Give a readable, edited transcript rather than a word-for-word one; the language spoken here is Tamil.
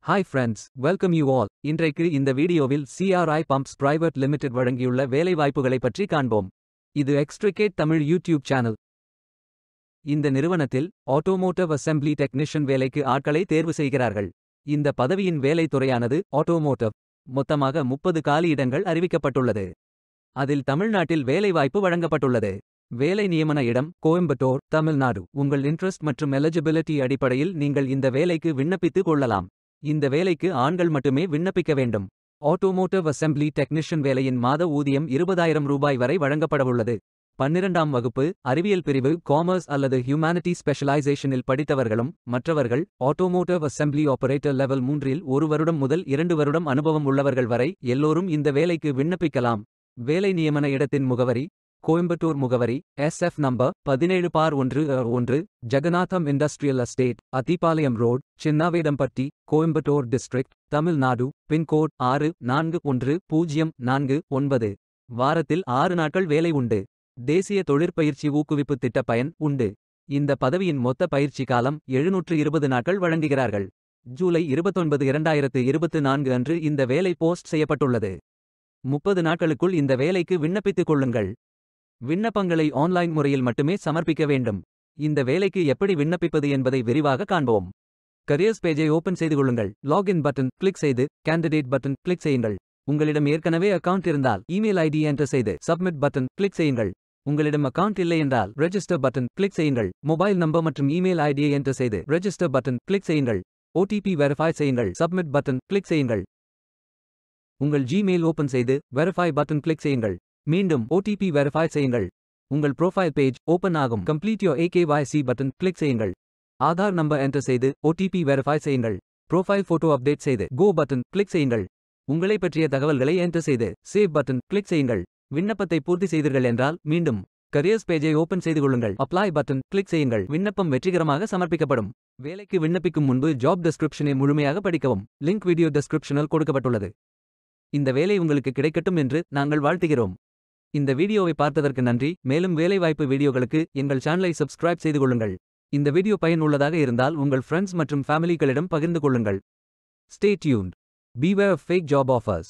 Hi friends, welcome you all. இன்றைக்கு இந்த வீடியோவில் CRI Pumps Private Limited வழங்கியுள்ள வேலைவாய்ப்புகளை பற்றி காண்போம். இது எக்ஸ்ட்ரிகேட் தமிழ் யூடியூப் சேனல். இந்த நிறுவனத்தில் ஆட்டோமோட்டிவ் அசெம்பிளி டெக்னீஷியன் வேலைக்கு ஆட்களை தேர்வு செய்கிறார்கள். இந்த பதவியின் வேலை துறையானது ஆட்டோமோட்டிவ். மொத்தமாக 30 காலியிடங்கள் அறிவிக்கப்பட்டுள்ளது. அதில் தமிழ்நாட்டில் வேலைவாய்ப்பு வழங்கப்பட்டுள்ளது. வேலை நியமன இடம் கோயம்புத்தூர், தமிழ்நாடு. உங்கள் இன்ட்ரெஸ்ட் மற்றும் எலிஜிபிலிட்டி அடிப்படையில் நீங்கள் இந்த வேலைக்கு விண்ணப்பித்துக் கொள்ளலாம். இந்த வேலைக்கு ஆண்கள் மட்டுமே விண்ணப்பிக்க வேண்டும். ஆட்டோமோட்டிவ் அசெம்பிளி டெக்னீஷியன் வேலையின் மாத ஊதியம் 20,000 ரூபாய் வரை வழங்கப்படவுள்ளது. 12ஆம் வகுப்பு, அறிவியல் பிரிவு, காமர்ஸ் அல்லது ஹியூமானிட்டி ஸ்பெஷலைசேஷனில் படித்தவர்களும் மற்றவர்கள் ஆட்டோமோட்டிவ் அசெம்பிளி ஆபரேட்டர் லெவல் 3இல் 1 வருடம் முதல் 2 வருடம் அனுபவம் உள்ளவர்கள் வரை எல்லோரும் இந்த வேலைக்கு விண்ணப்பிக்கலாம். வேலை நியமன இடத்தின் முகவரி கோயம்புத்தூர் முகவரி SF number 17/1 Jeganatham industrial estate, Athipalayam road, Chinnavedampatti, Coimbatore district, Tamil Nadu. Pin code 641049. வாரத்தில் 6 நாட்கள் வேலை உண்டு. தேசிய தொழிற்பயிற்சி ஊக்குவிப்பு திட்ட பயன் உண்டு. இந்த பதவியின் மொத்த பயிற்சி காலம் 720 நாட்கள் வழங்குகிறார்கள். ஜூலை 29, 2024 அன்று இந்த வேலை போஸ்ட் செய்யப்பட்டுள்ளது. 30 நாட்களுக்குள் இந்த வேலைக்கு விண்ணப்பித்துக் கொள்ளுங்கள். விண்ணப்பங்களை ஆன்லைன் முறையில் மட்டுமே சமர்ப்பிக்க வேண்டும். இந்த வேலைக்கு எப்படி விண்ணப்பிப்பது என்பதை விரிவாக காண்போம். கரியர்ஸ் பேஜை ஓபன் செய்து கொள்ளுங்கள். லாகின் பட்டன் கிளிக் செய்து கேண்டிடேட் பட்டன் கிளிக் செய்யுங்கள். உங்களிடம் ஏற்கனவே அக்கவுண்ட் இருந்தால் இமெயில் ஐடி என்டர் செய்து சப்மிட் பட்டன் கிளிக் செய்யுங்கள். உங்களிடம் அக்கவுண்ட் இல்லை என்றால் ரெஜிஸ்டர் பட்டன் கிளிக் செய்யுங்கள். மொபைல் நம்பர் மற்றும் இமெயில் ஐடியை என்டர் செய்து ரெஜிஸ்டர் பட்டன் கிளிக் செய்யுங்கள். OTP வெரிஃபை செய்யுங்கள். சப்மிட் பட்டன் கிளிக் செய்யுங்கள். உங்கள் ஜிமெயில் ஓபன் செய்து வெரிஃபை பட்டன் கிளிக் செய்யுங்கள். மீண்டும் OTP வெரிஃபை செய்யுங்கள். உங்கள் ப்ரொஃபைல் பேஜ் ஓபன் ஆகும். Complete your AKYC button click செய்யுங்கள். ஆதார் நம்பர் என்டர் செய்து OTP வெரிஃபை செய்யுங்கள். ப்ரொஃபைல் போட்டோ அப்டேட் செய்து கோ பட்டன் கிளிக் செய்யுங்கள். உங்களை பற்றிய தகவல்களை என்டர் செய்து சேவ் பட்டன் கிளிக் செய்யுங்கள். விண்ணப்பத்தை பூர்த்தி செய்தீர்கள் என்றால் மீண்டும் கரியர்ஸ் பேஜை ஓபன் செய்து கொள்ளுங்கள். அப்ளை பட்டன் கிளிக் செய்யுங்கள். விண்ணப்பம் வெற்றிகரமாக சமர்ப்பிக்கப்படும். வேலைக்கு விண்ணப்பிக்கும் முன்பு ஜாப் டெஸ்கிரிப்ஷனை முழுமையாக படிக்கவும். லிங்க் வீடியோ டெஸ்கிரிப்ஷனில் கொடுக்கப்பட்டுள்ளது. இந்த வேலை உங்களுக்கு கிடைக்கட்டும் என்று நாங்கள் வாழ்த்துகிறோம். இந்த வீடியோவை பார்த்ததற்கு நன்றி. மேலும் வேலைவாய்ப்பு வீடியோகளுக்கு எங்கள் சேனலை சப்ஸ்கிரைப் செய்து கொள்ளுங்கள். இந்த வீடியோ பயனுள்ளதாக இருந்தால் உங்கள் ஃப்ரெண்ட்ஸ் மற்றும் ஃபேமிலிகளிடம் பகிர்ந்து கொள்ளுங்கள். Stay tuned. Beware of fake job offers.